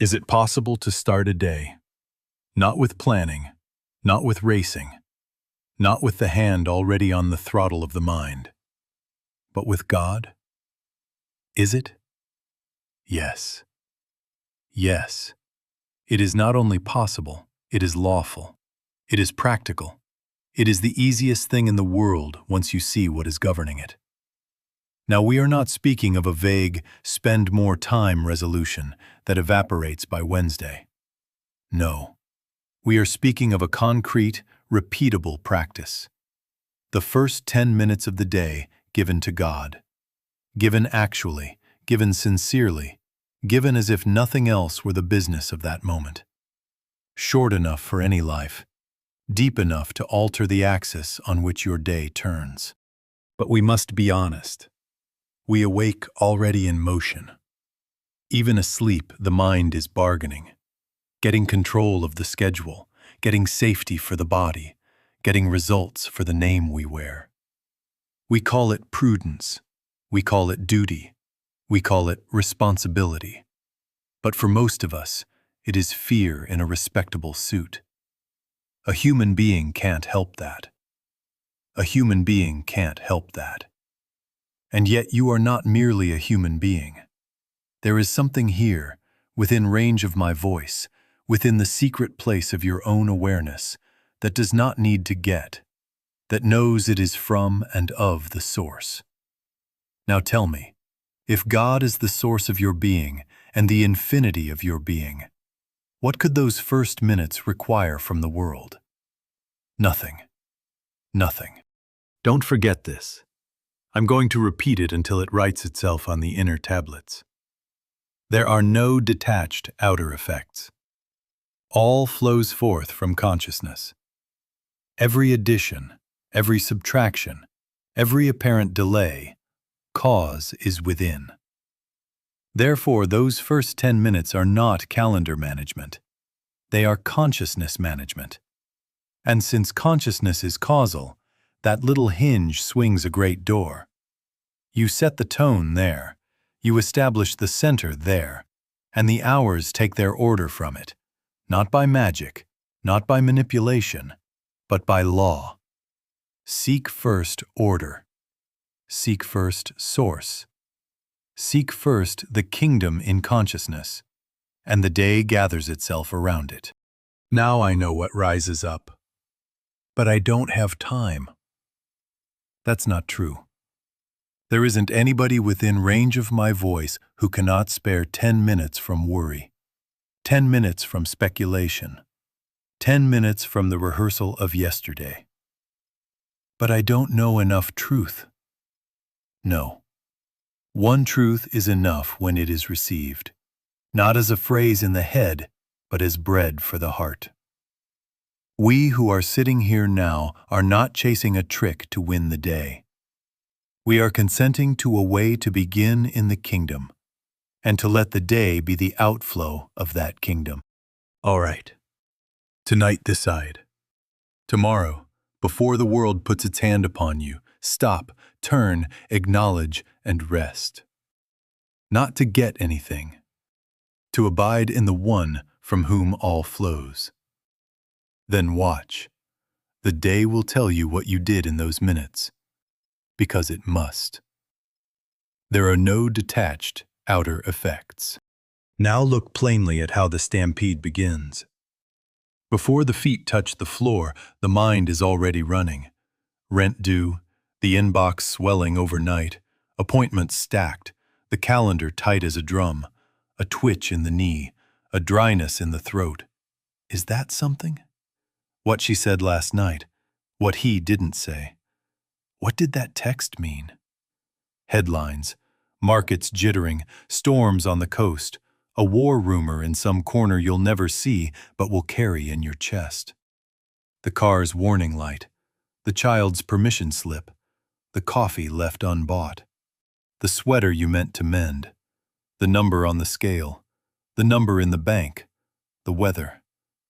Is it possible to start a day, not with planning, not with racing, not with the hand already on the throttle of the mind, but with God? Is it? Yes. Yes. It is not only possible, it is lawful. It is practical. It is the easiest thing in the world once you see what is governing it. Now, we are not speaking of a vague, spend more time resolution that evaporates by Wednesday. No. We are speaking of a concrete, repeatable practice. The first 10 minutes of the day given to God. Given actually, given sincerely, given as if nothing else were the business of that moment. Short enough for any life, deep enough to alter the axis on which your day turns. But we must be honest. We awake already in motion. Even asleep, the mind is bargaining, getting control of the schedule, getting safety for the body, getting results for the name we wear. We call it prudence. We call it duty. We call it responsibility. But for most of us, it is fear in a respectable suit. A human being can't help that. A human being can't help that. And yet you are not merely a human being. There is something here, within range of my voice, within the secret place of your own awareness, that does not need to get, that knows it is from and of the source. Now tell me, if God is the source of your being and the infinity of your being, what could those first minutes require from the world? Nothing. Nothing. Don't forget this. I'm going to repeat it until it writes itself on the inner tablets. There are no detached outer effects. All flows forth from consciousness. Every addition, every subtraction, every apparent delay, cause is within. Therefore, those first 10 minutes are not calendar management. They are consciousness management. And since consciousness is causal, that little hinge swings a great door. You set the tone there, you establish the center there, and the hours take their order from it, not by magic, not by manipulation, but by law. Seek first order. Seek first source. Seek first the kingdom in consciousness, and the day gathers itself around it. Now I know what rises up. But I don't have time. That's not true. There isn't anybody within range of my voice who cannot spare 10 minutes from worry, 10 minutes from speculation, 10 minutes from the rehearsal of yesterday. But I don't know enough truth. No. One truth is enough when it is received, not as a phrase in the head, but as bread for the heart. We who are sitting here now are not chasing a trick to win the day. We are consenting to a way to begin in the kingdom, and to let the day be the outflow of that kingdom. All right. Tonight decide. Tomorrow, before the world puts its hand upon you, stop, turn, acknowledge, and rest. Not to get anything, to abide in the one from whom all flows. Then watch. The day will tell you what you did in those minutes, because it must. There are no detached outer effects. Now look plainly at how the stampede begins. Before the feet touch the floor, the mind is already running. Rent due, the inbox swelling overnight, appointments stacked, the calendar tight as a drum, a twitch in the knee, a dryness in the throat. Is that something? What she said last night, what he didn't say. What did that text mean? Headlines, markets jittering, storms on the coast, a war rumor in some corner you'll never see but will carry in your chest. The car's warning light, the child's permission slip, the coffee left unbought, the sweater you meant to mend, the number on the scale, the number in the bank, the weather,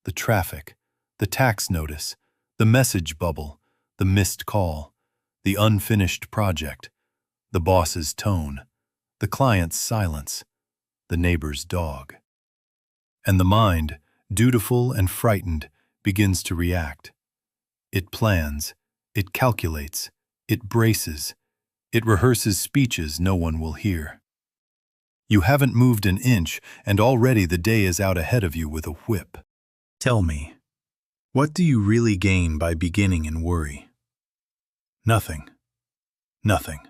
the traffic, the tax notice, the message bubble, the missed call, the unfinished project, the boss's tone, the client's silence, the neighbor's dog. And the mind, dutiful and frightened, begins to react. It plans, it calculates, it braces, it rehearses speeches no one will hear. You haven't moved an inch, and already the day is out ahead of you with a whip. Tell me, what do you really gain by beginning in worry? Nothing. Nothing.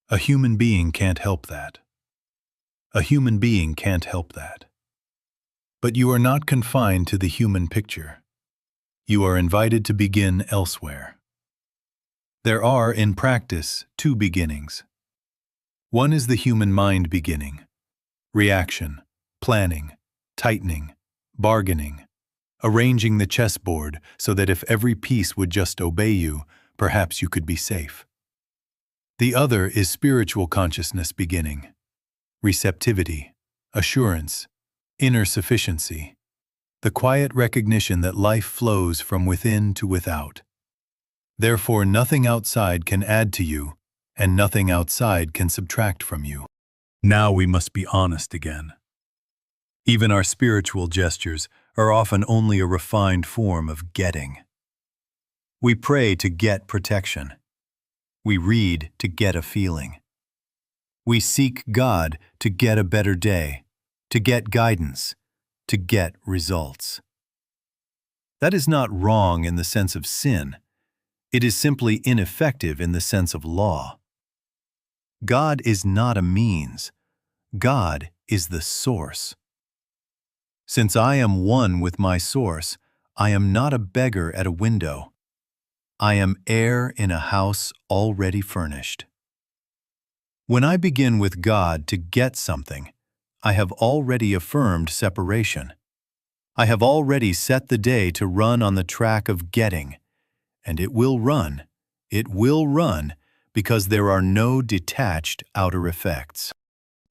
A human being can't help that. A human being can't help that. But you are not confined to the human picture. You are invited to begin elsewhere. There are, in practice, two beginnings. One is the human mind beginning. Reaction, planning, tightening, bargaining, arranging the chessboard so that if every piece would just obey you, perhaps you could be safe. The other is spiritual consciousness beginning. Receptivity, assurance, inner sufficiency, the quiet recognition that life flows from within to without. Therefore, nothing outside can add to you, and nothing outside can subtract from you. Now we must be honest again. Even our spiritual gestures are often only a refined form of getting. We pray to get protection. We read to get a feeling. We seek God to get a better day, to get guidance, to get results. That is not wrong in the sense of sin. It is simply ineffective in the sense of law. God is not a means. God is the source. Since I am one with my source, I am not a beggar at a window. I am heir in a house already furnished. When I begin with God to get something, I have already affirmed separation. I have already set the day to run on the track of getting, and it will run, because there are no detached outer effects.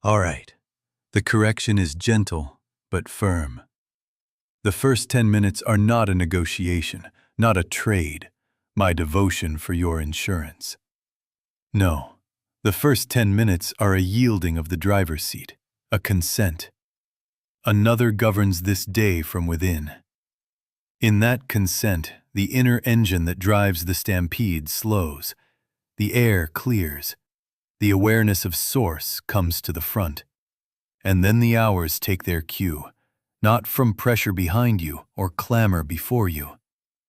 All right, the correction is gentle but firm. The first 10 minutes are not a negotiation, not a trade, my devotion for your insurance. No, the first 10 minutes are a yielding of the driver's seat, a consent. Another governs this day from within. In that consent, the inner engine that drives the stampede slows, the air clears, the awareness of source comes to the front, and then the hours take their cue, not from pressure behind you or clamor before you,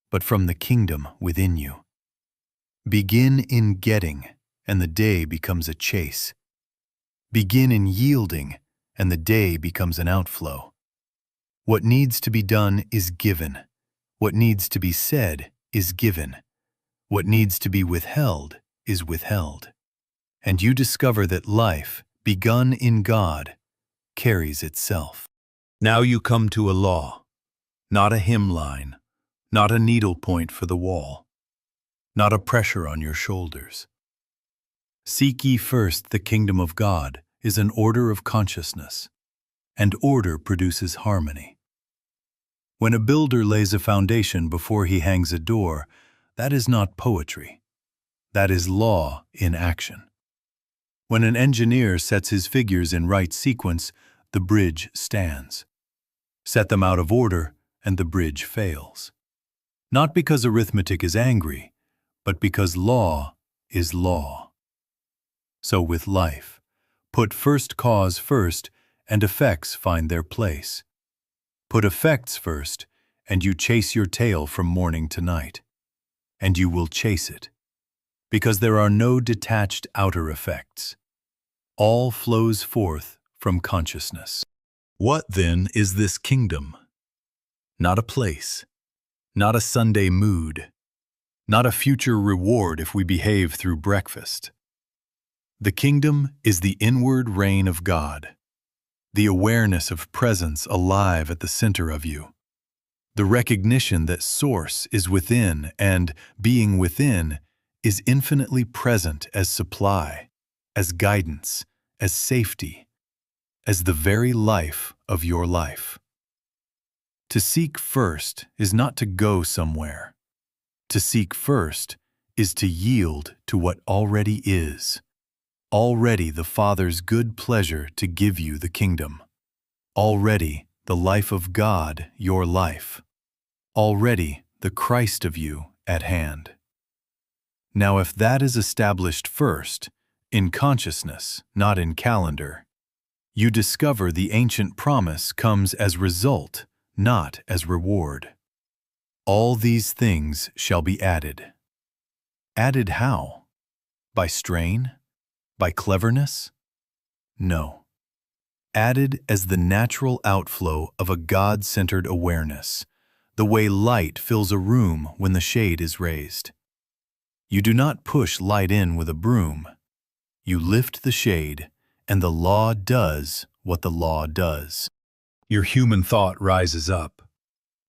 but from the kingdom within you. Begin in getting, and the day becomes a chase. Begin in yielding, and the day becomes an outflow. What needs to be done is given. What needs to be said is given. What needs to be withheld is withheld. And you discover that life, begun in God, carries itself. Now you come to a law, not a hymn line, not a needle point for the wall, not a pressure on your shoulders. Seek ye first the kingdom of God is an order of consciousness, and order produces harmony. When a builder lays a foundation before he hangs a door, that is not poetry. That is law in action. When an engineer sets his figures in right sequence, the bridge stands. Set them out of order, and the bridge fails. Not because arithmetic is angry, but because law is law. So with life, put first cause first, and effects find their place. Put effects first, and you chase your tail from morning to night. And you will chase it, because there are no detached outer effects. All flows forth from consciousness. What, then, is this kingdom? Not a place, not a Sunday mood, not a future reward if we behave through breakfast. The kingdom is the inward reign of God, the awareness of presence alive at the center of you, the recognition that source is within and, being within, is infinitely present as supply, as guidance, as safety, as the very life of your life. To seek first is not to go somewhere. To seek first is to yield to what already is, already the Father's good pleasure to give you the kingdom, already the life of God, your life, already the Christ of you at hand. Now, if that is established first, in consciousness, not in calendar, you discover the ancient promise comes as result, not as reward. All these things shall be added. Added how? By strain? By cleverness? No. Added as the natural outflow of a God-centered awareness, the way light fills a room when the shade is raised. You do not push light in with a broom. You lift the shade, and the law does what the law does. Your human thought rises up.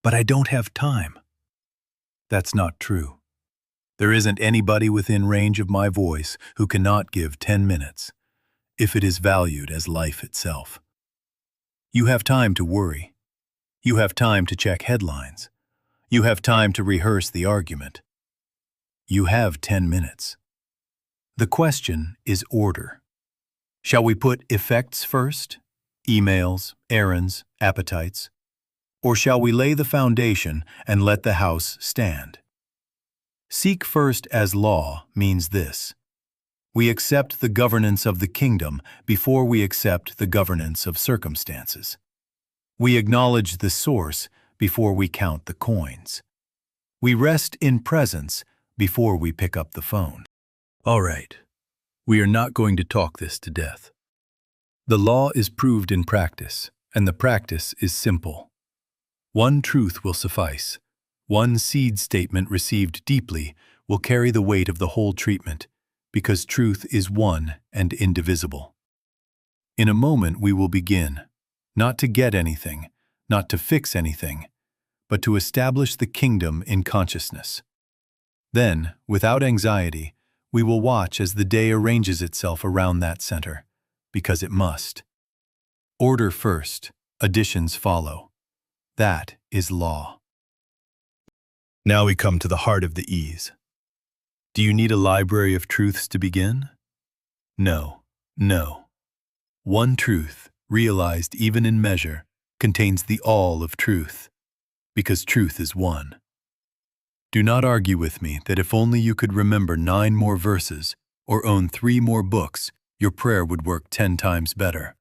But I don't have time. That's not true. There isn't anybody within range of my voice who cannot give 10 minutes, if it is valued as life itself. You have time to worry. You have time to check headlines. You have time to rehearse the argument. You have 10 minutes. The question is order. Shall we put effects first? Emails, errands, appetites? Or shall we lay the foundation and let the house stand? Seek first as law means this. We accept the governance of the kingdom before we accept the governance of circumstances. We acknowledge the source before we count the coins. We rest in presence before we pick up the phone. All right, we are not going to talk this to death. The law is proved in practice, and the practice is simple. One truth will suffice. One seed statement received deeply will carry the weight of the whole treatment, because truth is one and indivisible. In a moment we will begin, not to get anything, not to fix anything, but to establish the kingdom in consciousness. Then, without anxiety, we will watch as the day arranges itself around that center, because it must. Order first, additions follow. That is law. Now we come to the heart of the ease. Do you need a library of truths to begin? No, no. One truth, realized even in measure, contains the all of truth, because truth is one. Do not argue with me that if only you could remember 9 more verses or own 3 more books, your prayer would work 10 times better.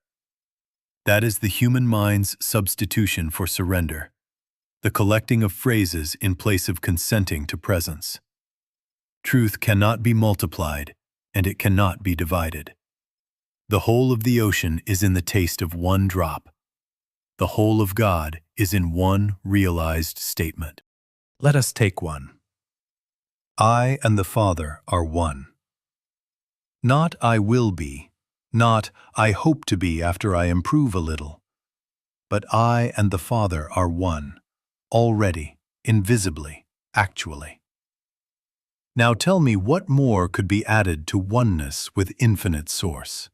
That is the human mind's substitution for surrender, the collecting of phrases in place of consenting to presence. Truth cannot be multiplied, and it cannot be divided. The whole of the ocean is in the taste of one drop. The whole of God is in one realized statement. Let us take one. I and the Father are one. Not I will be, not I hope to be after I improve a little, but I and the Father are one, already, invisibly, actually. Now tell me what more could be added to oneness with infinite source?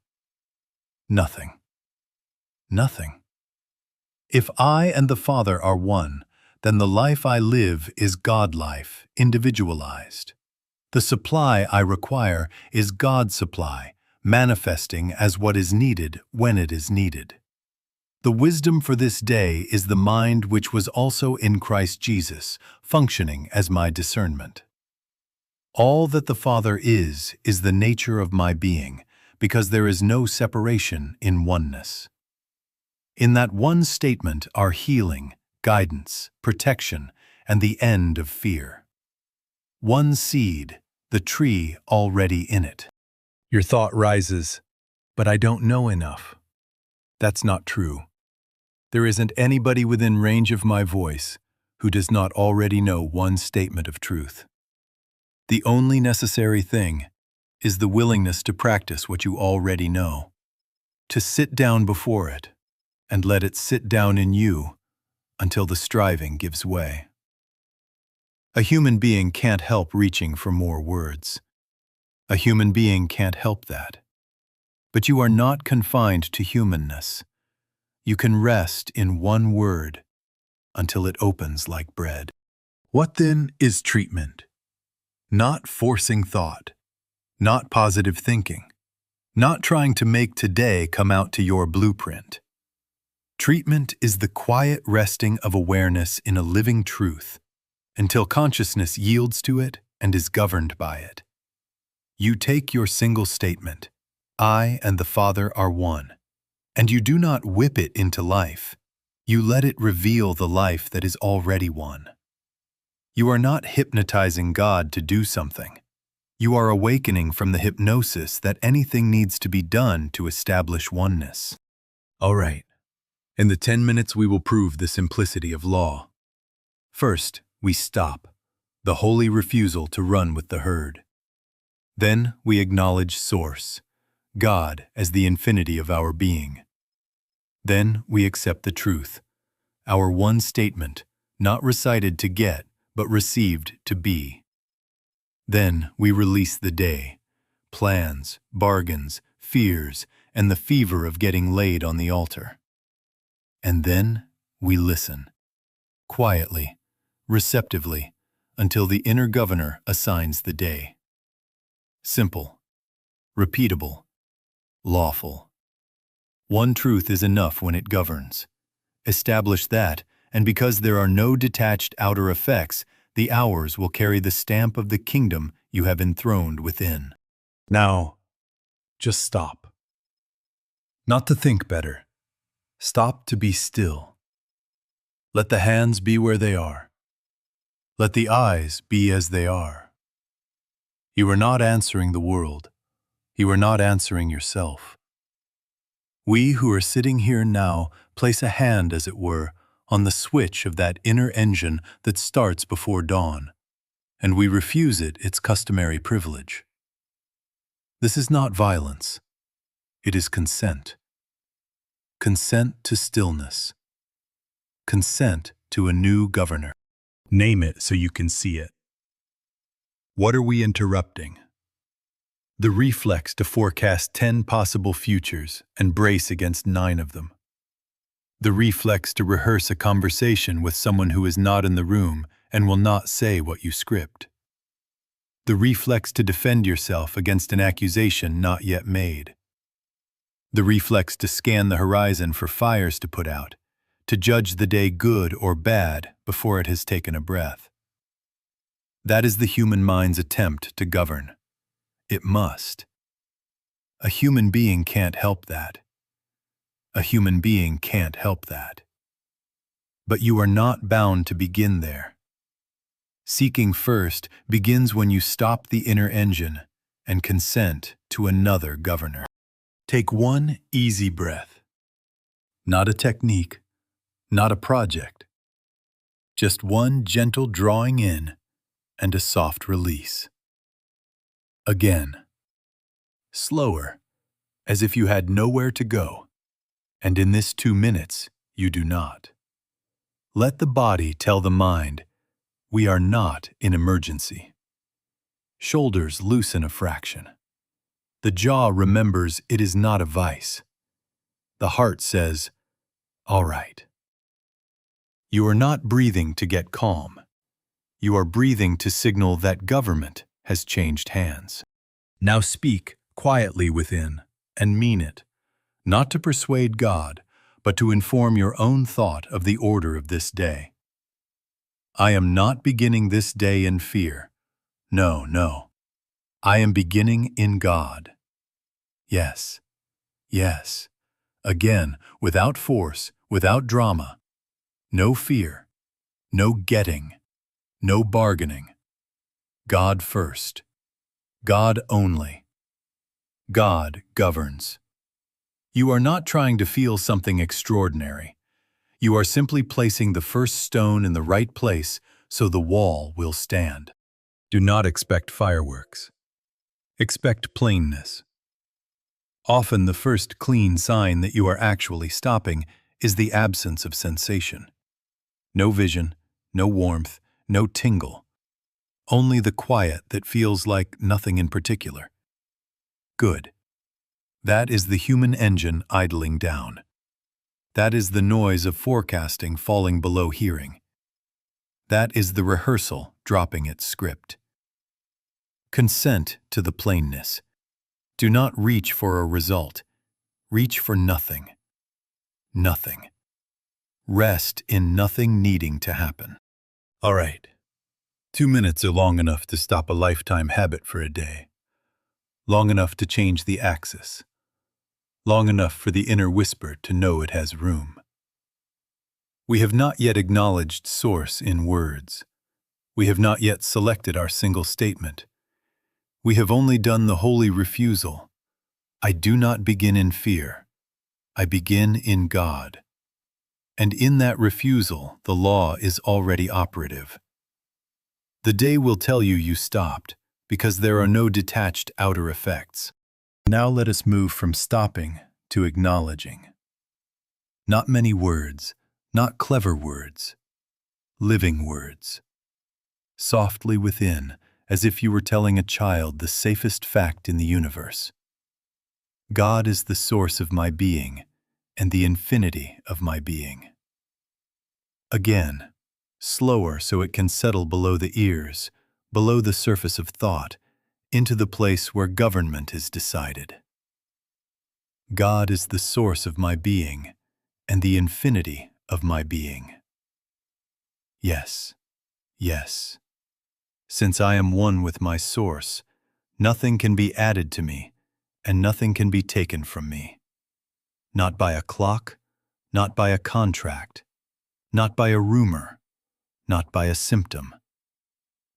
Nothing. Nothing. If I and the Father are one, then the life I live is God life, individualized. The supply I require is God supply, manifesting as what is needed when it is needed. The wisdom for this day is the mind which was also in Christ Jesus, functioning as my discernment. All that the Father is the nature of my being, because there is no separation in oneness. In that one statement are healing, guidance, protection, and the end of fear. One seed, the tree already in it. Your thought rises, but I don't know enough. That's not true. There isn't anybody within range of my voice who does not already know one statement of truth. The only necessary thing is the willingness to practice what you already know, to sit down before it, and let it sit down in you until the striving gives way. A human being can't help reaching for more words. A human being can't help that. But you are not confined to humanness. You can rest in one word until it opens like bread. What then is treatment? Not forcing thought, not positive thinking, not trying to make today come out to your blueprint. Treatment is the quiet resting of awareness in a living truth until consciousness yields to it and is governed by it. You take your single statement, "I and the Father are one," and you do not whip it into life. You let it reveal the life that is already one. You are not hypnotizing God to do something. You are awakening from the hypnosis that anything needs to be done to establish oneness. All right. In the 10 minutes, we will prove the simplicity of law. First, we stop, the holy refusal to run with the herd. Then we acknowledge Source, God, as the infinity of our being. Then we accept the truth, our one statement, not recited to get, but received to be. Then we release the day, plans, bargains, fears, and the fever of getting laid on the altar. And then we listen, quietly, receptively, until the inner governor assigns the day. Simple, repeatable, lawful. One truth is enough when it governs. Establish that, and because there are no detached outer effects, the hours will carry the stamp of the kingdom you have enthroned within. Now, just stop. Not to think better. Stop to be still. Let the hands be where they are. Let the eyes be as they are. You are not answering the world. You are not answering yourself. We who are sitting here now place a hand, as it were, on the switch of that inner engine that starts before dawn, and we refuse it its customary privilege. This is not violence. It is consent. Consent to stillness. Consent to a new governor. Name it so you can see it. What are we interrupting? The reflex to forecast 10 possible futures and brace against 9 of them. The reflex to rehearse a conversation with someone who is not in the room and will not say what you script. The reflex to defend yourself against an accusation not yet made. The reflex to scan the horizon for fires to put out, to judge the day good or bad before it has taken a breath. That is the human mind's attempt to govern. It must. A human being can't help that. A human being can't help that. But you are not bound to begin there. Seeking first begins when you stop the inner engine and consent to another governor. Take one easy breath. Not a technique, not a project. Just one gentle drawing in and a soft release. Again. Slower, as if you had nowhere to go. And in this 2 minutes, you do not. Let the body tell the mind, we are not in emergency. Shoulders loosen a fraction. The jaw remembers it is not a vice. The heart says, all right. You are not breathing to get calm. You are breathing to signal that government has changed hands. Now speak quietly within and mean it, not to persuade God, but to inform your own thought of the order of this day. I am not beginning this day in fear. No, no. I am beginning in God. Yes, yes. Again, without force, without drama. No fear, no getting, no bargaining. God first. God only. God governs. You are not trying to feel something extraordinary. You are simply placing the first stone in the right place so the wall will stand. Do not expect fireworks. Expect plainness. Often the first clean sign that you are actually stopping is the absence of sensation. No vision, no warmth, no tingle. Only the quiet that feels like nothing in particular. Good. That is the human engine idling down. That is the noise of forecasting falling below hearing. That is the rehearsal dropping its script. Consent to the plainness. Do not reach for a result. Reach for nothing. Nothing. Rest in nothing needing to happen. All right. 2 minutes are long enough to stop a lifetime habit for a day. Long enough to change the axis. Long enough for the inner whisper to know it has room. We have not yet acknowledged source in words. We have not yet selected our single statement. We have only done the holy refusal. I do not begin in fear. I begin in God. And in that refusal, the law is already operative. The day will tell you you stopped, because there are no detached outer effects. Now let us move from stopping to acknowledging. Not many words, not clever words, living words. Softly within, as if you were telling a child the safest fact in the universe. God is the source of my being and the infinity of my being. Again, slower so it can settle below the ears, below the surface of thought, into the place where government is decided. God is the source of my being and the infinity of my being. Yes, yes. Since I am one with my source, nothing can be added to me, and nothing can be taken from me. Not by a clock, not by a contract, not by a rumor, not by a symptom,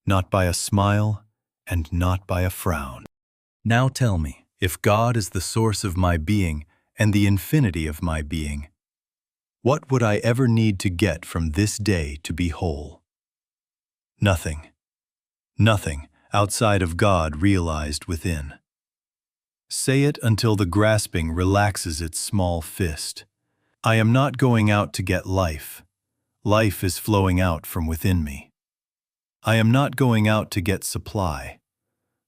not by a smile, and not by a frown. Now tell me, if God is the source of my being and the infinity of my being, what would I ever need to get from this day to be whole? Nothing. Nothing outside of God realized within. Say it until the grasping relaxes its small fist. I am not going out to get life. Life is flowing out from within me. I am not going out to get supply.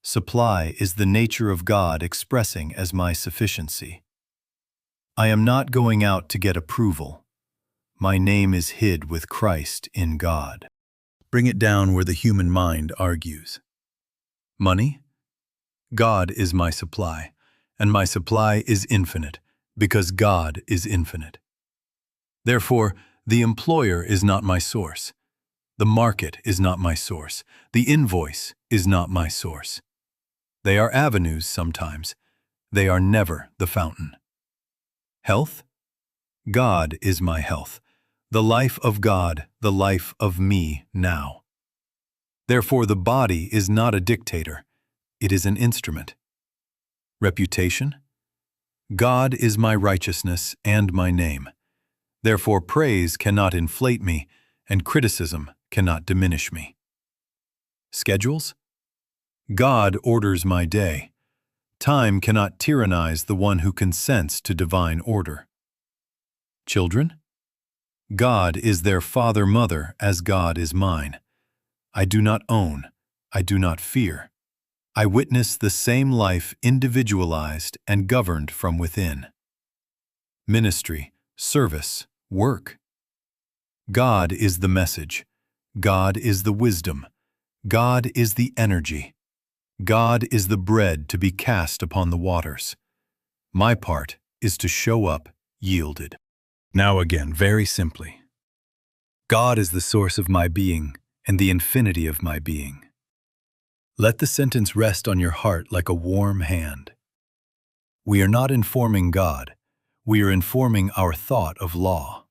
Supply is the nature of God expressing as my sufficiency. I am not going out to get approval. My name is hid with Christ in God. Bring it down where the human mind argues. Money? God is my supply, and my supply is infinite, because God is infinite. Therefore, the employer is not my source. The market is not my source. The invoice is not my source. They are avenues sometimes. They are never the fountain. Health? God is my health. The life of God, the life of me now. Therefore, the body is not a dictator. It is an instrument. Reputation? God is my righteousness and my name. Therefore, praise cannot inflate me, and criticism cannot diminish me. Schedules? God orders my day. Time cannot tyrannize the one who consents to divine order. Children? God is their father-mother as God is mine. I do not own. I do not fear. I witness the same life individualized and governed from within. Ministry, service, work. God is the message. God is the wisdom. God is the energy. God is the bread to be cast upon the waters. My part is to show up yielded. Now again, very simply. God is the source of my being and the infinity of my being. Let the sentence rest on your heart like a warm hand. We are not informing God. We are informing our thought of law.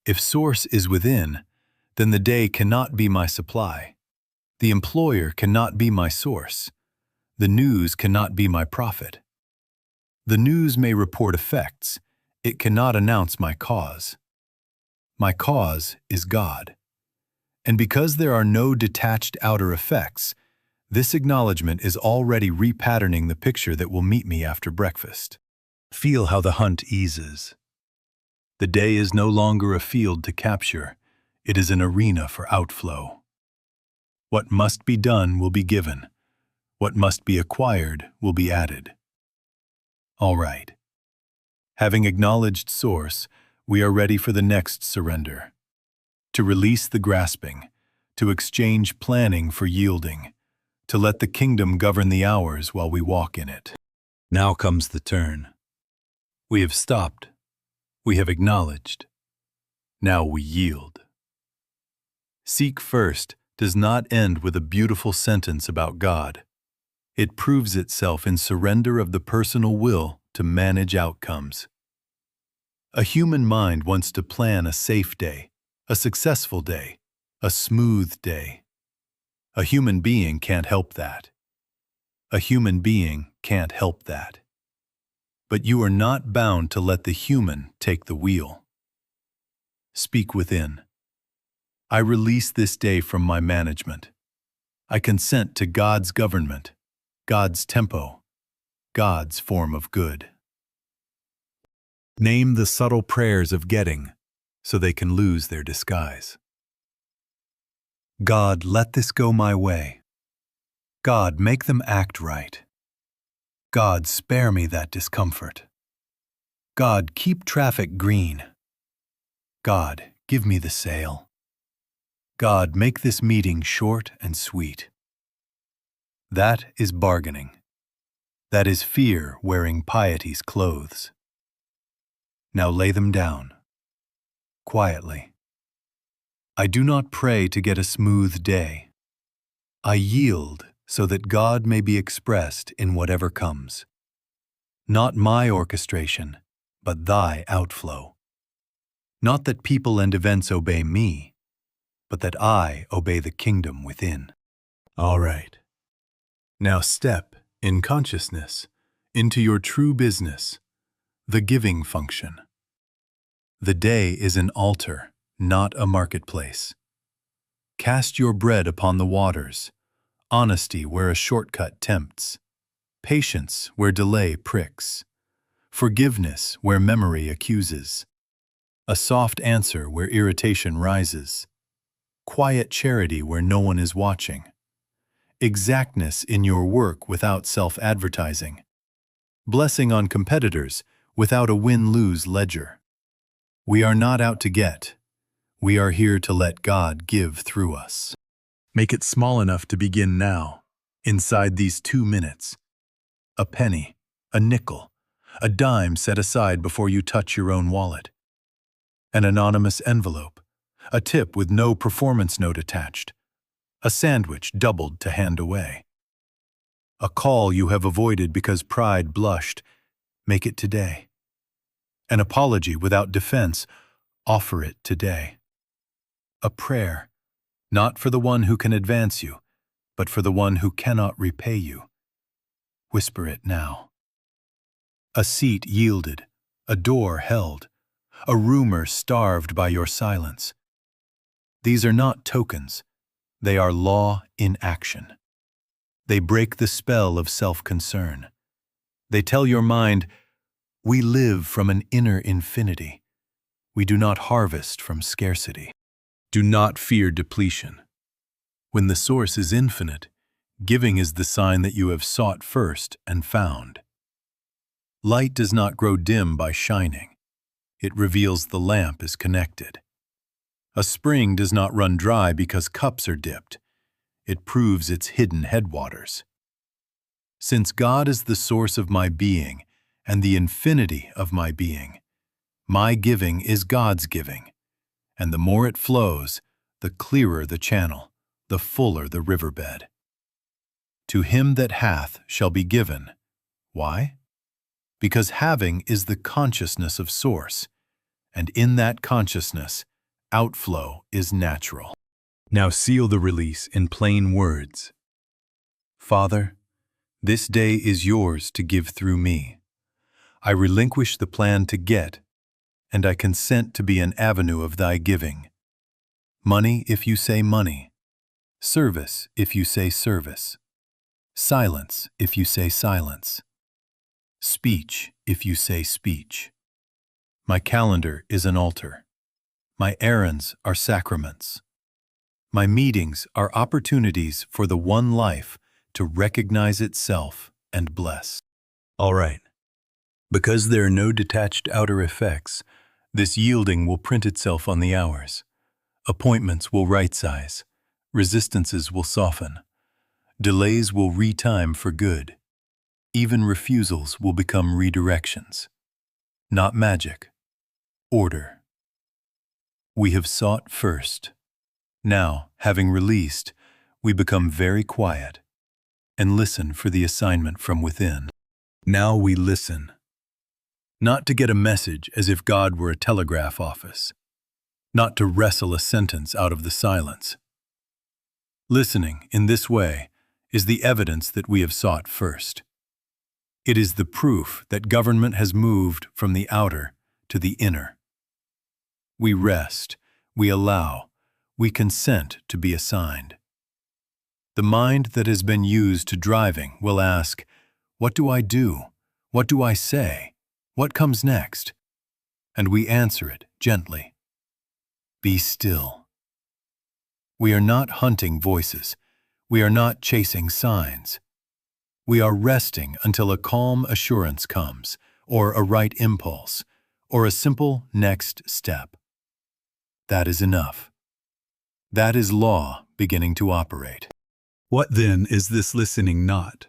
If source is within, then the day cannot be my supply. The employer cannot be my source. The news cannot be my prophet. The news may report effects. It cannot announce my cause. My cause is God. And because there are no detached outer effects, this acknowledgement is already repatterning the picture that will meet me after breakfast. Feel how the hunt eases. The day is no longer a field to capture. It is an arena for outflow. What must be done will be given. What must be acquired will be added. All right. Having acknowledged source, we are ready for the next surrender. To release the grasping, to exchange planning for yielding, to let the kingdom govern the hours while we walk in it. Now comes the turn. We have stopped. We have acknowledged. Now we yield. Seek first does not end with a beautiful sentence about God. It proves itself in surrender of the personal will to manage outcomes. A human mind wants to plan a safe day, a successful day, a smooth day. A human being can't help that. A human being can't help that. But you are not bound to let the human take the wheel. Speak within. I release this day from my management. I consent to God's government, God's tempo, God's form of good. Name the subtle prayers of getting so they can lose their disguise. God, let this go my way. God, make them act right. God, spare me that discomfort. God, keep traffic green. God, give me the sale. God, make this meeting short and sweet. That is bargaining. That is fear wearing piety's clothes. Now lay them down, quietly. I do not pray to get a smooth day. I yield so that God may be expressed in whatever comes. Not my orchestration, but thy outflow. Not that people and events obey me, but that I obey the kingdom within. All right. Now step, in consciousness, into your true business, the giving function. The day is an altar, not a marketplace. Cast your bread upon the waters, honesty where a shortcut tempts, patience where delay pricks, forgiveness where memory accuses, a soft answer where irritation rises, quiet charity where no one is watching, exactness in your work without self-advertising, blessing on competitors without a win-lose ledger. We are not out to get. We are here to let God give through us. Make it small enough to begin now, inside these 2 minutes. A penny, a nickel, a dime set aside before you touch your own wallet. An anonymous envelope, a tip with no performance note attached, a sandwich doubled to hand away. A call you have avoided because pride blushed, make it today. An apology without defense, offer it today. A prayer, not for the one who can advance you, but for the one who cannot repay you. Whisper it now. A seat yielded, a door held, a rumor starved by your silence. These are not tokens. They are law in action. They break the spell of self-concern. They tell your mind, we live from an inner infinity. We do not harvest from scarcity. Do not fear depletion. When the source is infinite, giving is the sign that you have sought first and found. Light does not grow dim by shining. It reveals the lamp is connected. A spring does not run dry because cups are dipped. It proves its hidden headwaters. Since God is the source of my being and the infinity of my being, my giving is God's giving, and the more it flows, the clearer the channel, the fuller the riverbed. To him that hath shall be given. Why? Because having is the consciousness of source, and in that consciousness, outflow is natural. Now seal the release in plain words. Father, this day is yours to give through me. I relinquish the plan to get, and I consent to be an avenue of thy giving. Money if you say money. Service if you say service. Silence if you say silence. Speech if you say speech. My calendar is an altar. My errands are sacraments. My meetings are opportunities for the one life to recognize itself and bless. All right. Because there are no detached outer effects, this yielding will print itself on the hours. Appointments will right-size. Resistances will soften. Delays will retime for good. Even refusals will become redirections. Not magic. Order. We have sought first. Now, having released, we become very quiet and listen for the assignment from within. Now we listen. Not to get a message as if God were a telegraph office. Not to wrestle a sentence out of the silence. Listening in this way is the evidence that we have sought first. It is the proof that government has moved from the outer to the inner. We rest, we allow, we consent to be assigned. The mind that has been used to driving will ask, "What do I do? What do I say? What comes next?" And we answer it gently. Be still. We are not hunting voices. We are not chasing signs. We are resting until a calm assurance comes, or a right impulse, or a simple next step. That is enough. That is law beginning to operate. What then is this listening not?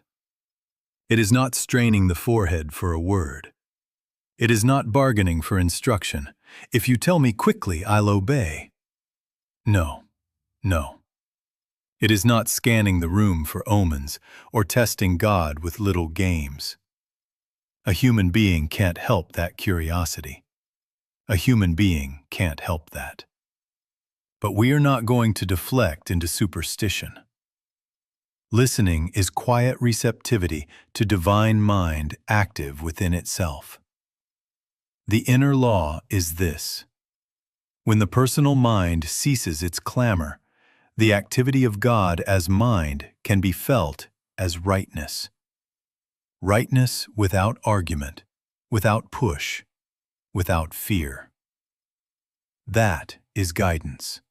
It is not straining the forehead for a word. It is not bargaining for instruction. If you tell me quickly, I'll obey. No, no. It is not scanning the room for omens or testing God with little games. A human being can't help that curiosity. A human being can't help that. But we are not going to deflect into superstition. Listening is quiet receptivity to divine mind active within itself. The inner law is this. When the personal mind ceases its clamor, the activity of God as mind can be felt as rightness. Rightness without argument, without push, without fear. That is guidance.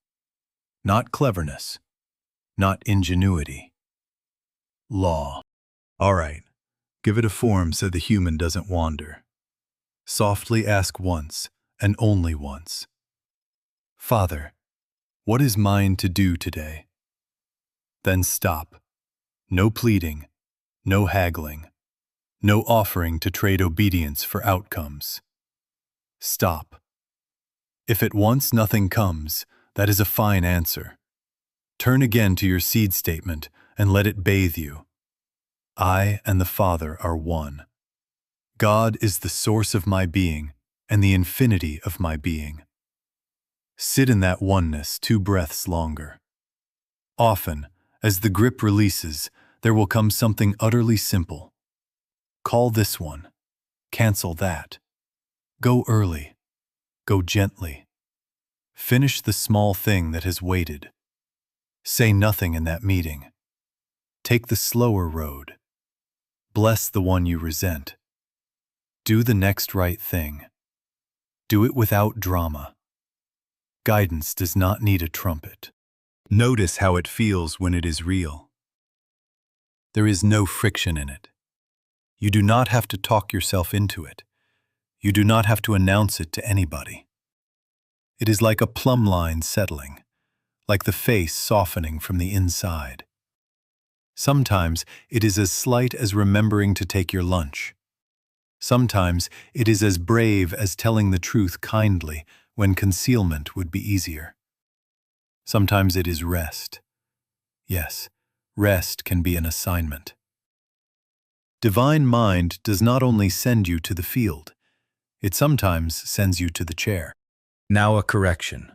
Not cleverness, not ingenuity. Law. All right, give it a form so the human doesn't wander. Softly ask once, and only once. Father, what is mine to do today? Then stop. No pleading, no haggling, no offering to trade obedience for outcomes. Stop. If at once nothing comes, that is a fine answer. Turn again to your seed statement and let it bathe you. I and the Father are one. God is the source of my being and the infinity of my being. Sit in that oneness 2 breaths longer. Often, as the grip releases, there will come something utterly simple. Call this one. Cancel that. Go early. Go gently. Finish the small thing that has waited. Say nothing in that meeting. Take the slower road. Bless the one you resent. Do the next right thing. Do it without drama. Guidance does not need a trumpet. Notice how it feels when it is real. There is no friction in it. You do not have to talk yourself into it. You do not have to announce it to anybody. It is like a plumb line settling, like the face softening from the inside. Sometimes it is as slight as remembering to take your lunch. Sometimes it is as brave as telling the truth kindly when concealment would be easier. Sometimes it is rest. Yes, rest can be an assignment. Divine mind does not only send you to the field, it sometimes sends you to the chair. Now a correction.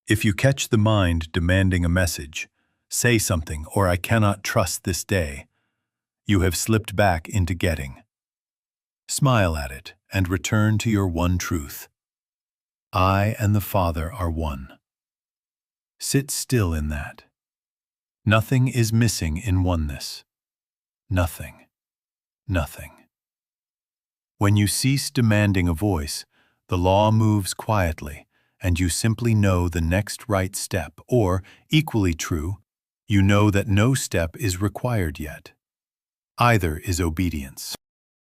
If you catch the mind demanding a message, say something or I cannot trust this day, you have slipped back into getting. Smile at it and return to your one truth. I and the Father are one. Sit still in that. Nothing is missing in oneness. Nothing. Nothing. When you cease demanding a voice, the law moves quietly, and you simply know the next right step, or, equally true, you know that no step is required yet. Either is obedience.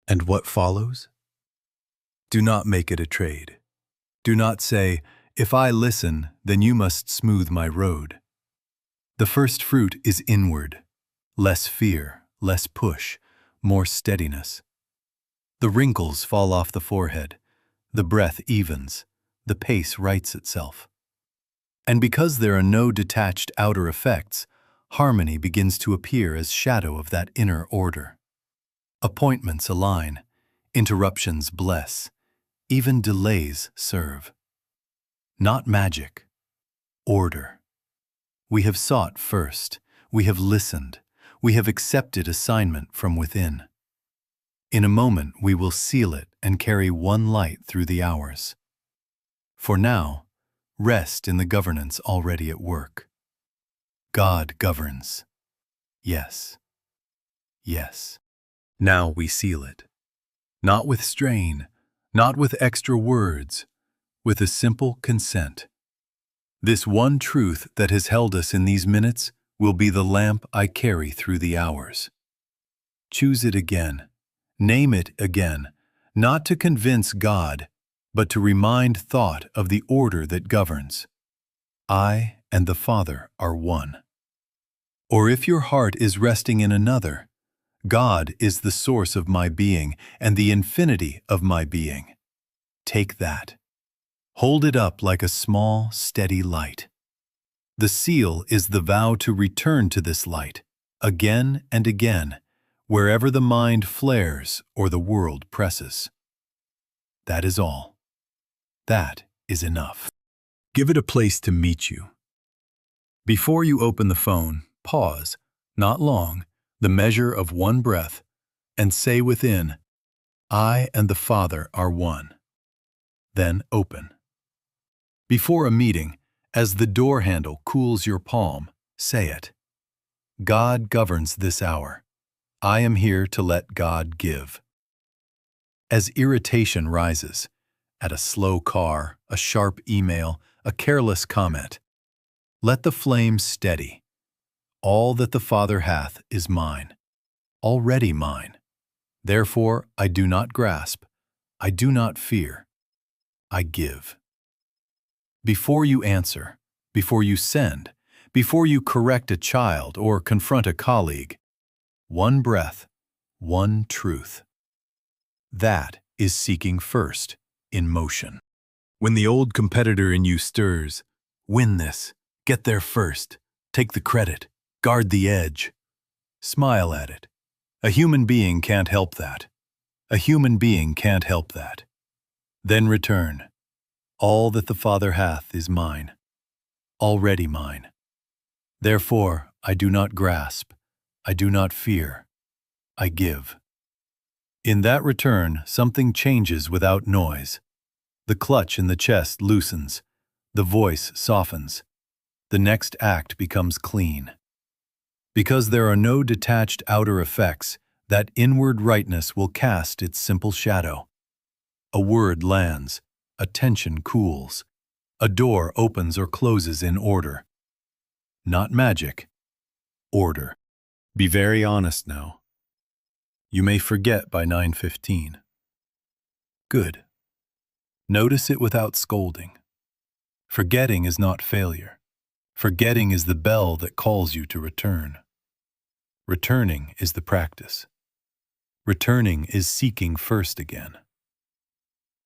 And what follows? Do not make it a trade. Do not say, if I listen, then you must smooth my road. The first fruit is inward. Less fear, less push, more steadiness. The wrinkles fall off the forehead. The breath evens. the pace rights itself. And because there are no detached outer effects, harmony begins to appear as shadow of that inner order. Appointments align, interruptions bless, even delays serve. Not magic, order. We have sought first, we have listened, we have accepted assignment from within. In a moment we will seal it and carry one light through the hours. For now, rest in the governance already at work. God governs. Yes. Yes. Now we seal it. Not with strain, not with extra words, with a simple consent. This one truth that has held us in these minutes will be the lamp I carry through the hours. Choose it again. Name it again, not to convince God, but to remind thought of the order that governs. I and the Father are one. Or if your heart is resting in another, God is the source of my being and the infinity of my being. Take that. Hold it up like a small, steady light. The seal is the vow to return to this light, again and again, wherever the mind flares or the world presses. That is all. That is enough. Give it a place to meet you. Before you open the phone, pause, not long, the measure of one breath, and say within, I and the Father are one. Then open. Before a meeting, as the door handle cools your palm, say it. God governs this hour. I am here to let God give. As irritation rises, at a slow car, a sharp email, a careless comment, let the flame steady. All that the Father hath is mine, already mine. Therefore I do not grasp, I do not fear, I give. Before you answer, before you send, before you correct a child or confront a colleague, one breath, one truth. That is seeking first in motion. When the old competitor in you stirs, win this, get there first, take the credit, guard the edge. Smile at it. A human being can't help that. A human being can't help that. Then return. All that the Father hath is mine, already mine. Therefore I do not grasp, I do not fear, I give. In that return, something changes without noise. The clutch in the chest loosens, the voice softens, the next act becomes clean. Because there are no detached outer effects, that inward rightness will cast its simple shadow. A word lands, a tension cools, a door opens or closes in order. Not magic, order. Be very honest now. You may forget by 9:15. Good. Notice it without scolding. Forgetting is not failure. Forgetting is the bell that calls you to return. Returning is the practice. Returning is seeking first again.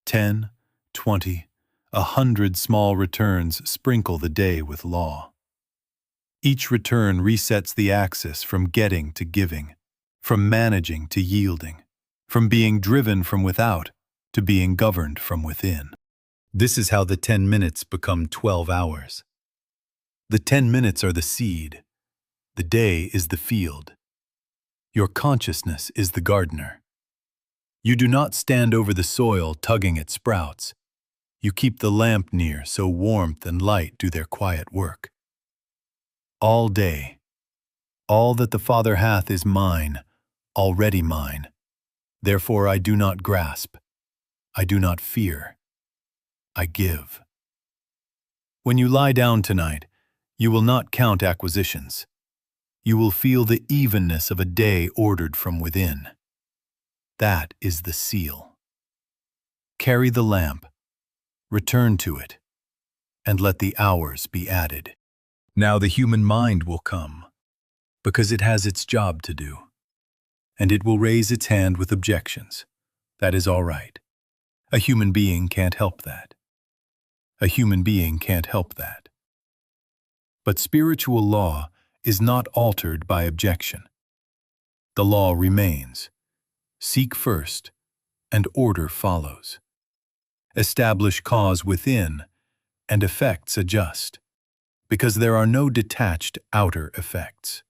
10, 20, 100 small returns sprinkle the day with law. Each return resets the axis from getting to giving, from managing to yielding, from being driven from without to being governed from within. This is how the 10 minutes become 12 hours. The 10 minutes are the seed. The day is the field. Your consciousness is the gardener. You do not stand over the soil tugging at sprouts. You keep the lamp near so warmth and light do their quiet work. All day, all that the Father hath is mine, already mine. Therefore I do not grasp, I do not fear, I give. When you lie down tonight, you will not count acquisitions. You will feel the evenness of a day ordered from within. That is the seal. Carry the lamp, return to it, and let the hours be added. Now the human mind will come, because it has its job to do, and it will raise its hand with objections. That is all right. A human being can't help that. A human being can't help that. But spiritual law is not altered by objection. The law remains. Seek first, and order follows. Establish cause within, and effects adjust, because there are no detached outer effects.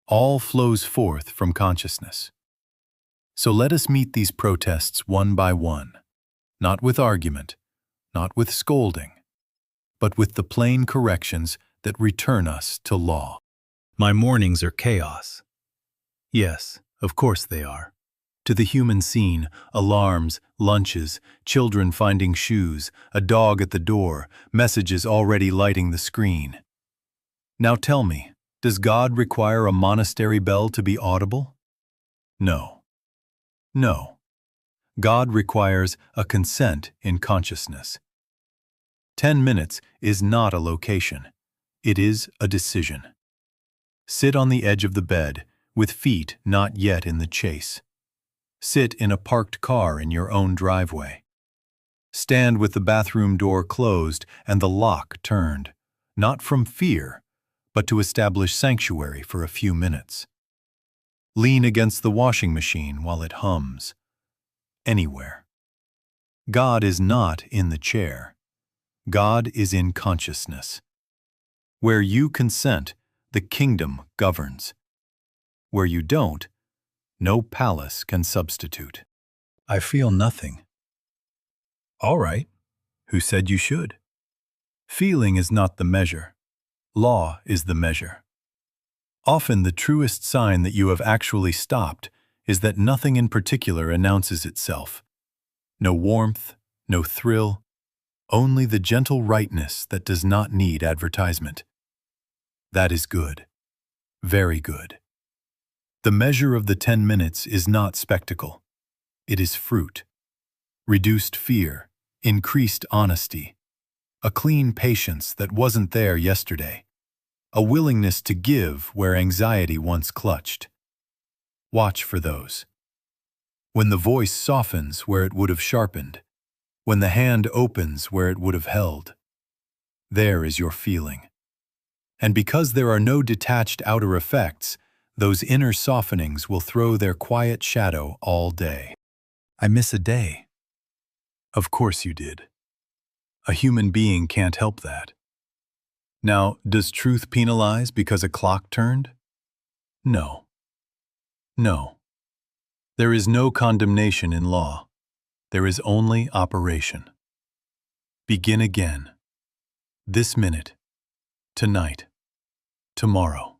All flows forth from consciousness. So let us meet these protests one by one, not with argument, not with scolding, but with the plain corrections that return us to law. My mornings are chaos. Yes, of course they are. To the human scene, alarms, lunches, children finding shoes, a dog at the door, messages already lighting the screen. Now tell me, does God require a monastery bell to be audible? No. No. God requires a consent in consciousness. 10 minutes is not a location. It is a decision. Sit on the edge of the bed, with feet not yet in the chase. Sit in a parked car in your own driveway. Stand with the bathroom door closed and the lock turned, not from fear, but to establish sanctuary for a few minutes. Lean against the washing machine while it hums. Anywhere. God is not in the chair. God is in consciousness. Where you consent, the kingdom governs. Where you don't, no palace can substitute. I feel nothing. All right. Who said you should? Feeling is not the measure. Law is the measure. Often the truest sign that you have actually stopped is that nothing in particular announces itself. No warmth, no thrill, only the gentle rightness that does not need advertisement. That is good. Very good. The measure of the 10 minutes is not spectacle. It is fruit. Reduced fear, increased honesty, a clean patience that wasn't there yesterday, a willingness to give where anxiety once clutched. Watch for those. When the voice softens where it would have sharpened, when the hand opens where it would have held, there is your feeling. And because there are no detached outer effects, those inner softenings will throw their quiet shadow all day. I miss a day. Of course you did. A human being can't help that. Now, does truth penalize because a clock turned? No. No. There is no condemnation in law. There is only operation. Begin again. This minute. Tonight. Tomorrow.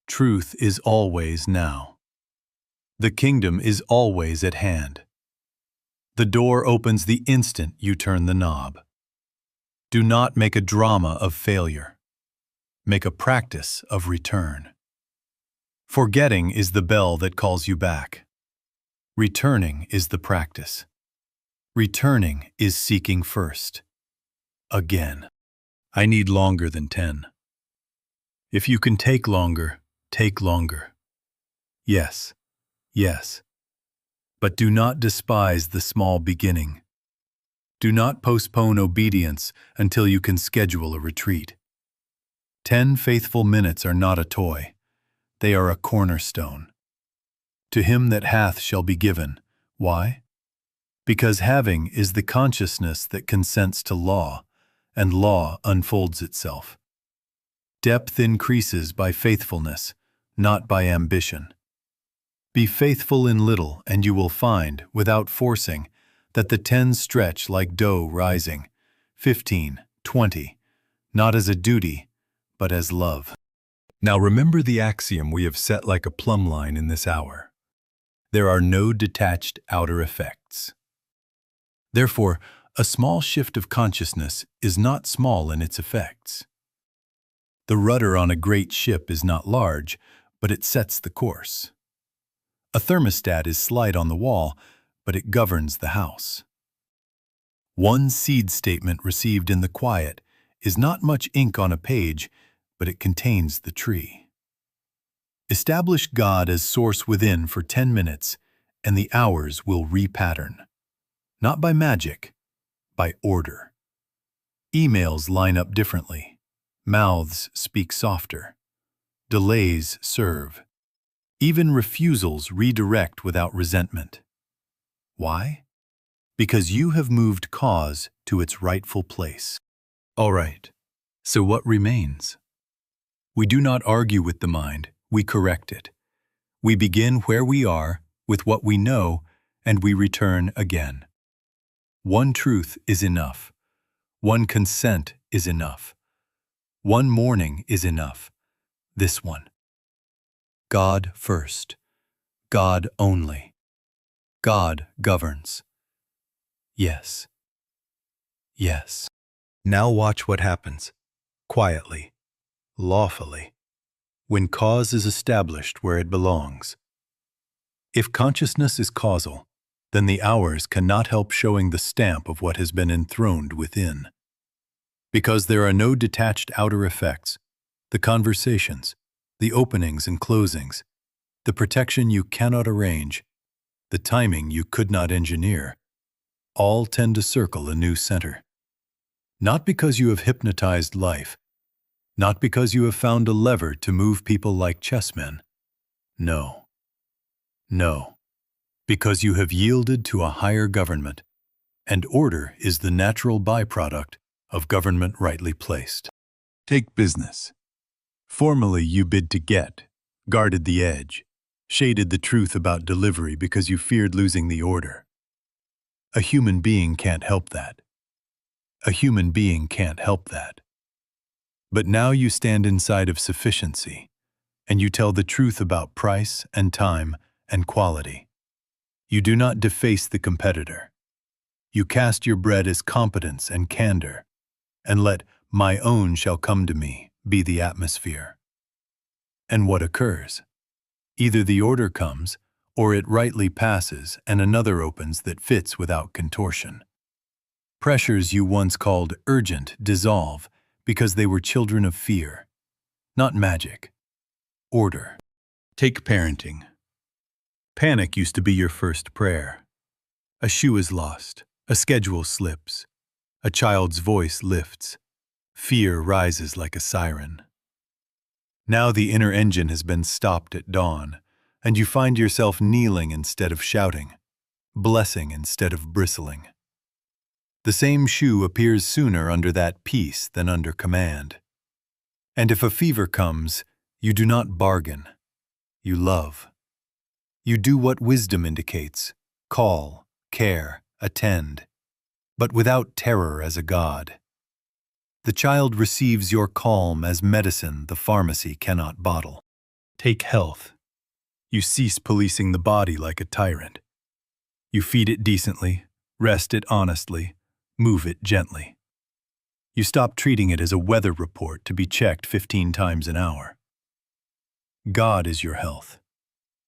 Truth is always now. The kingdom is always at hand. The door opens the instant you turn the knob. Do not make a drama of failure. Make a practice of return. Forgetting is the bell that calls you back. Returning is the practice. Returning is seeking first. Again. I need longer than 10. If you can take longer, take longer. Yes, yes. But do not despise the small beginning. Do not postpone obedience until you can schedule a retreat. 10 faithful minutes are not a toy. They are a cornerstone. To him that hath shall be given. Why? Because having is the consciousness that consents to law, and law unfolds itself. Depth increases by faithfulness, not by ambition. Be faithful in little, and you will find, without forcing, that the 10 stretch like dough rising, 15, 20, not as a duty, but as love. Now remember the axiom we have set like a plumb line in this hour. There are no detached outer effects. Therefore, a small shift of consciousness is not small in its effects. The rudder on a great ship is not large, but it sets the course. A thermostat is slight on the wall, but it governs the house. One seed statement received in the quiet is not much ink on a page, but it contains the tree. Establish God as source within for 10 minutes, and the hours will repattern. Not by magic, by order. Emails line up differently. Mouths speak softer. Delays serve. Even refusals redirect without resentment. Why? Because you have moved cause to its rightful place. All right, so what remains? We do not argue with the mind, we correct it. We begin where we are, with what we know, and we return again. One truth is enough. One consent is enough. One morning is enough. This one. God first. God only. God governs. Yes. Yes. Now watch what happens. Quietly. Lawfully. When cause is established where it belongs. If consciousness is causal, then the hours cannot help showing the stamp of what has been enthroned within. Because there are no detached outer effects, the conversations, the openings and closings, the protection you cannot arrange, the timing you could not engineer, all tend to circle a new center. Not because you have hypnotized life, not because you have found a lever to move people like chessmen. No. No. Because you have yielded to a higher government, and order is the natural byproduct of government rightly placed. Take business. Formerly you bid to get, guarded the edge, shaded the truth about delivery because you feared losing the order. A human being can't help that. A human being can't help that. But now you stand inside of sufficiency, and you tell the truth about price and time and quality. You do not deface the competitor. You cast your bread as competence and candor, and let "my own shall come to me" be the atmosphere. And what occurs? Either the order comes, or it rightly passes and another opens that fits without contortion. Pressures you once called urgent dissolve because they were children of fear, not magic. Order. Take parenting. Panic used to be your first prayer. A shoe is lost, a schedule slips, a child's voice lifts, fear rises like a siren. Now the inner engine has been stopped at dawn, and you find yourself kneeling instead of shouting, blessing instead of bristling. The same shoe appears sooner under that peace than under command. And if a fever comes, you do not bargain, you love. You do what wisdom indicates, call, care, attend, but without terror as a god. The child receives your calm as medicine the pharmacy cannot bottle. Take health. You cease policing the body like a tyrant. You feed it decently, rest it honestly, move it gently. You stop treating it as a weather report to be checked 15 times an hour. God is your health.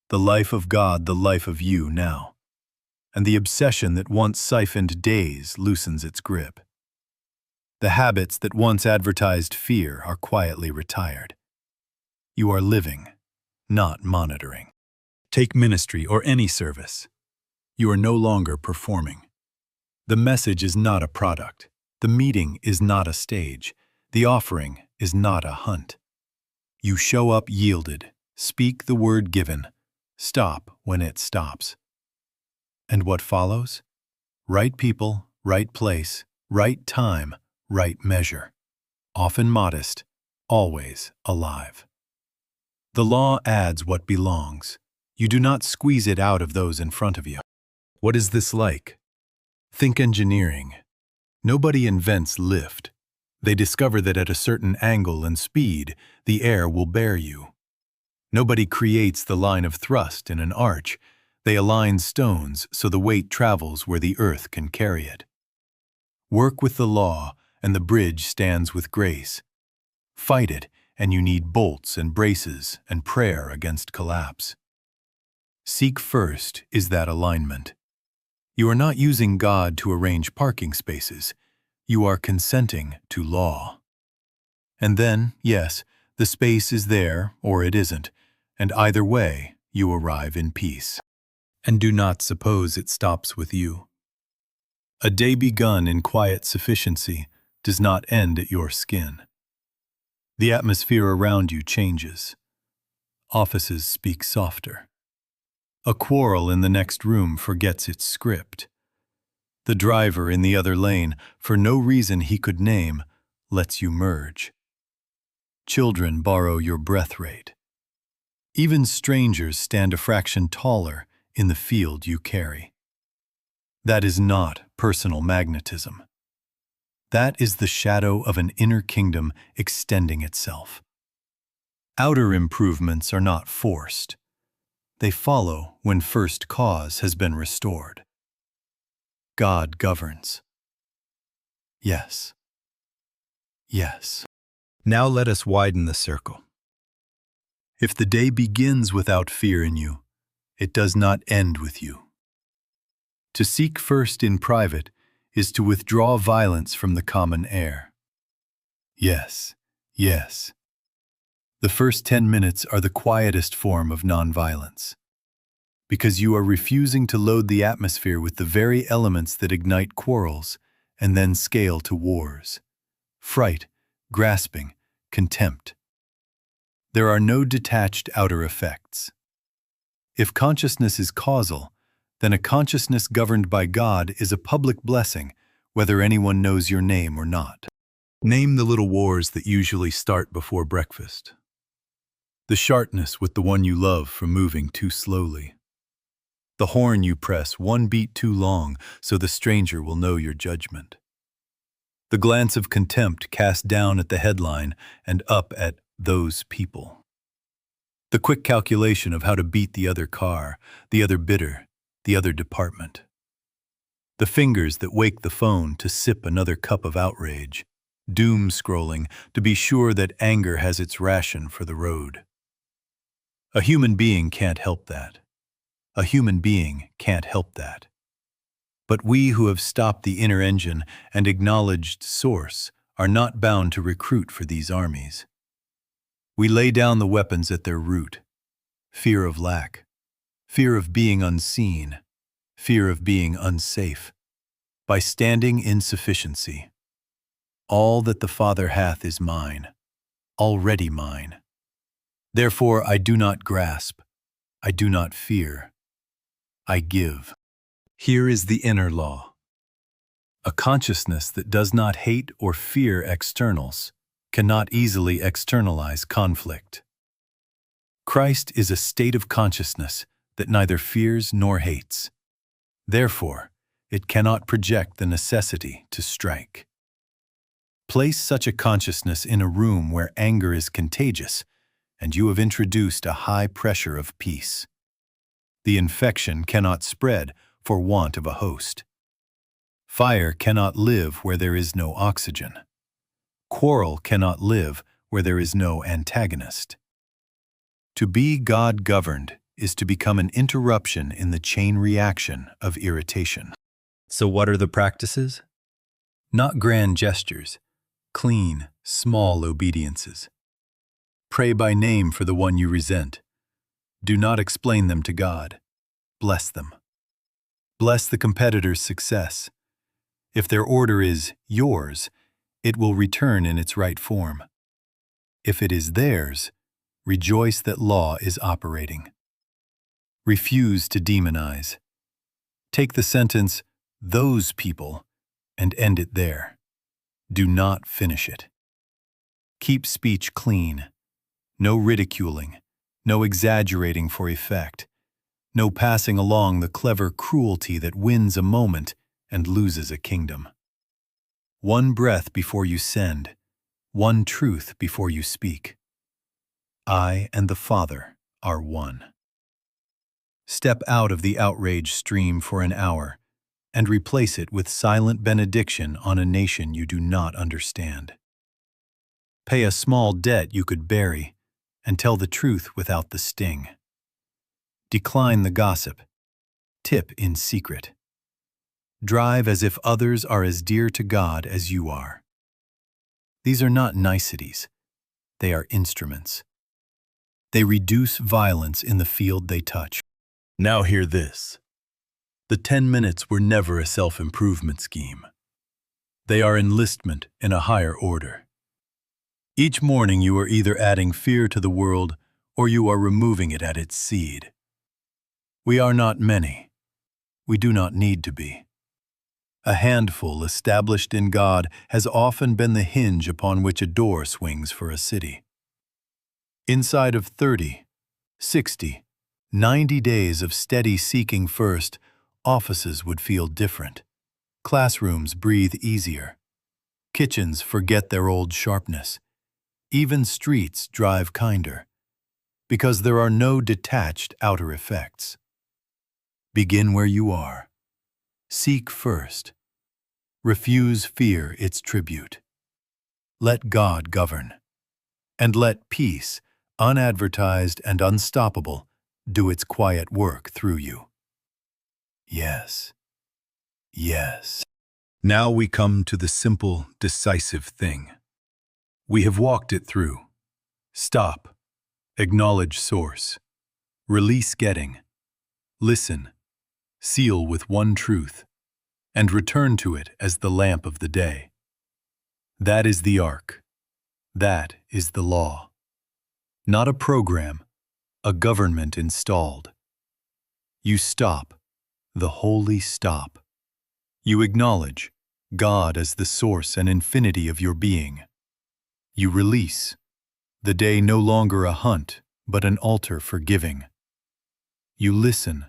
The life of God, the life of you now. And the obsession that once siphoned days loosens its grip. The habits that once advertised fear are quietly retired. You are living, not monitoring. Take ministry or any service. You are no longer performing. The message is not a product. The meeting is not a stage. The offering is not a hunt. You show up yielded, speak the word given, stop when it stops. And what follows? Right people, right place, right time, right measure. Often modest, always alive. The law adds what belongs. You do not squeeze it out of those in front of you. What is this like? Think engineering. Nobody invents lift. They discover that at a certain angle and speed, the air will bear you. Nobody creates the line of thrust in an arch. They align stones so the weight travels where the earth can carry it. Work with the law, and the bridge stands with grace. Fight it, and you need bolts and braces and prayer against collapse. Seek first is that alignment. You are not using God to arrange parking spaces. You are consenting to law. And then, yes, the space is there or it isn't, and either way, you arrive in peace. And do not suppose it stops with you. A day begun in quiet sufficiency does not end at your skin. The atmosphere around you changes. Offices speak softer. A quarrel in the next room forgets its script. The driver in the other lane, for no reason he could name, lets you merge. Children borrow your breath rate. Even strangers stand a fraction taller in the field you carry. That is not personal magnetism. That is the shadow of an inner kingdom extending itself. Outer improvements are not forced. They follow when first cause has been restored. God governs. Yes. Yes. Now let us widen the circle. If the day begins without fear in you, it does not end with you. To seek first in private is to withdraw violence from the common air. Yes, yes. The first 10 minutes are the quietest form of nonviolence, because you are refusing to load the atmosphere with the very elements that ignite quarrels and then scale to wars. Fright, grasping, contempt. There are no detached outer effects. If consciousness is causal, then a consciousness governed by God is a public blessing, whether anyone knows your name or not. Name the little wars that usually start before breakfast. The sharpness with the one you love for moving too slowly. The horn you press one beat too long so the stranger will know your judgment. The glance of contempt cast down at the headline and up at those people. The quick calculation of how to beat the other car, the other bidder, the other department. The fingers that wake the phone to sip another cup of outrage, doom scrolling to be sure that anger has its ration for the road. A human being can't help that. A human being can't help that. But we who have stopped the inner engine and acknowledged source are not bound to recruit for these armies. We lay down the weapons at their root. Fear of lack, fear of being unseen, fear of being unsafe. By standing in sufficiency. All that the Father hath is mine, already mine. Therefore I do not grasp, I do not fear, I give. Here is the inner law. A consciousness that does not hate or fear externals cannot easily externalize conflict. Christ is a state of consciousness that neither fears nor hates. Therefore, it cannot project the necessity to strike. Place such a consciousness in a room where anger is contagious, and you have introduced a high pressure of peace. The infection cannot spread for want of a host. Fire cannot live where there is no oxygen. Quarrel cannot live where there is no antagonist. To be God-governed is to become an interruption in the chain reaction of irritation. So what are the practices? Not grand gestures, clean, small obediences. Pray by name for the one you resent. Do not explain them to God. Bless them. Bless the competitor's success. If their order is yours, it will return in its right form. If it is theirs, rejoice that law is operating. Refuse to demonize. Take the sentence, "those people," and end it there. Do not finish it. Keep speech clean. No ridiculing, no exaggerating for effect, no passing along the clever cruelty that wins a moment and loses a kingdom. One breath before you send, one truth before you speak. I and the Father are one. Step out of the outrage stream for an hour and replace it with silent benediction on a nation you do not understand. Pay a small debt you could bury and tell the truth without the sting. Decline the gossip. Tip in secret. Drive as if others are as dear to God as you are. These are not niceties. They are instruments. They reduce violence in the field they touch. Now hear this. The 10 minutes were never a self-improvement scheme. They are enlistment in a higher order. Each morning you are either adding fear to the world or you are removing it at its seed. We are not many. We do not need to be. A handful established in God has often been the hinge upon which a door swings for a city. Inside of 30, 60, 90 days of steady seeking first, offices would feel different. Classrooms breathe easier. Kitchens forget their old sharpness. Even streets drive kinder. Because there are no detached outer effects. Begin where you are. Seek first. Refuse fear its tribute. Let God govern. And let peace, unadvertised and unstoppable, do its quiet work through you. Yes. Yes. Now we come to the simple, decisive thing. We have walked it through. Stop. Acknowledge source. Release getting. Listen. Seal with one truth. And return to it as the lamp of the day. That is the ark. That is the law. Not a program, a government installed. You stop, the holy stop. You acknowledge God as the source and infinity of your being. You release, the day no longer a hunt, but an altar for giving. You listen,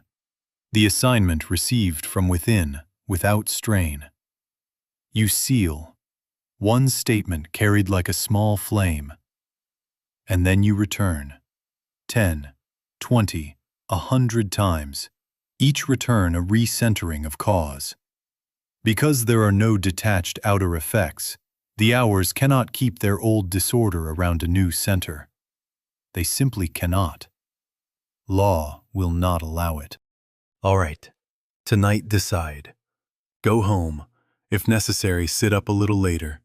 the assignment received from within, without strain. You seal, one statement carried like a small flame. And then you return, 10, 20, 100 times, each return a recentering of cause. Because there are no detached outer effects, the hours cannot keep their old disorder around a new center. They simply cannot. Law will not allow it. All right, tonight decide. Go home. If necessary, sit up a little later.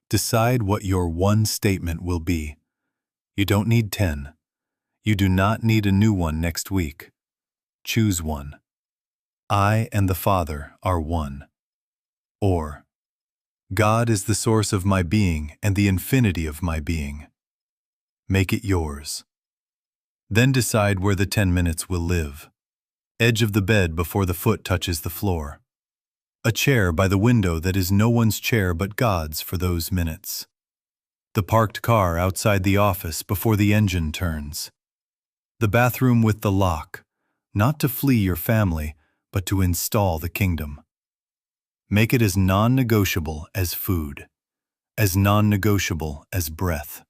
Decide what your one statement will be. You don't need 10. You do not need a new one next week. Choose one. I and the Father are one. Or, God is the source of my being and the infinity of my being. Make it yours. Then decide where the 10 minutes will live. Edge of the bed before the foot touches the floor. A chair by the window that is no one's chair but God's for those minutes. The parked car outside the office before the engine turns. The bathroom with the lock, not to flee your family, but to install the kingdom. Make it as non-negotiable as food, as non-negotiable as breath.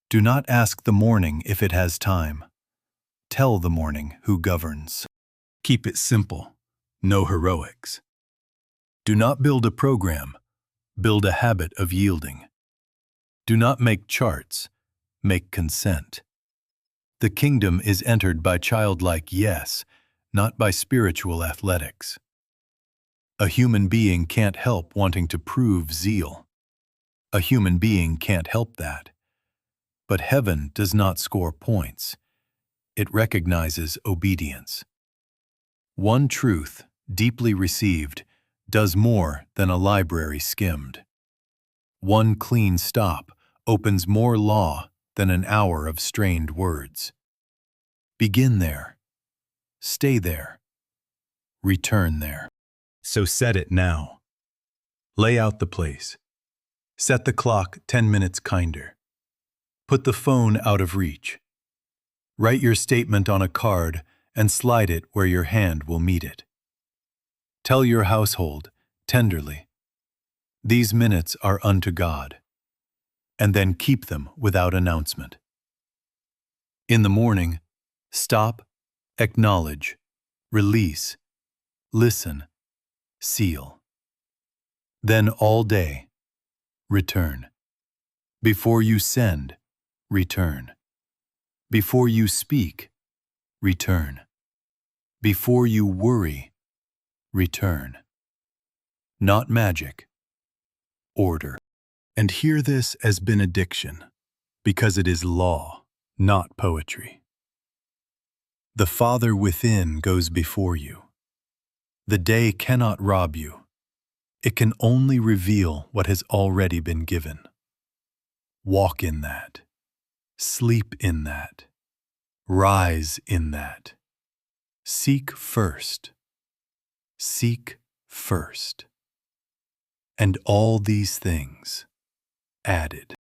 Do not ask the morning if it has time. Tell the morning who governs. Keep it simple, no heroics. Do not build a program, build a habit of yielding. Do not make charts, make consent. The kingdom is entered by childlike yes, not by spiritual athletics. A human being can't help wanting to prove zeal. A human being can't help that. But heaven does not score points. It recognizes obedience. One truth, deeply received, does more than a library skimmed. One clean stop opens more law than an hour of strained words. Begin there. Stay there. Return there. So set it now. Lay out the place. Set the clock 10 minutes kinder. Put the phone out of reach. Write your statement on a card and slide it where your hand will meet it. Tell your household, tenderly, these minutes are unto God, and then keep them without announcement. In the morning, stop, acknowledge, release, listen, seal. Then all day, return. Before you send, return. Before you speak, return. Before you worry, return. Not magic, order. And hear this as benediction, because it is law, not poetry. The Father within goes before you. The day cannot rob you. It can only reveal what has already been given. Walk in that. Sleep in that. Rise in that. Seek first. Seek first. And all these things added.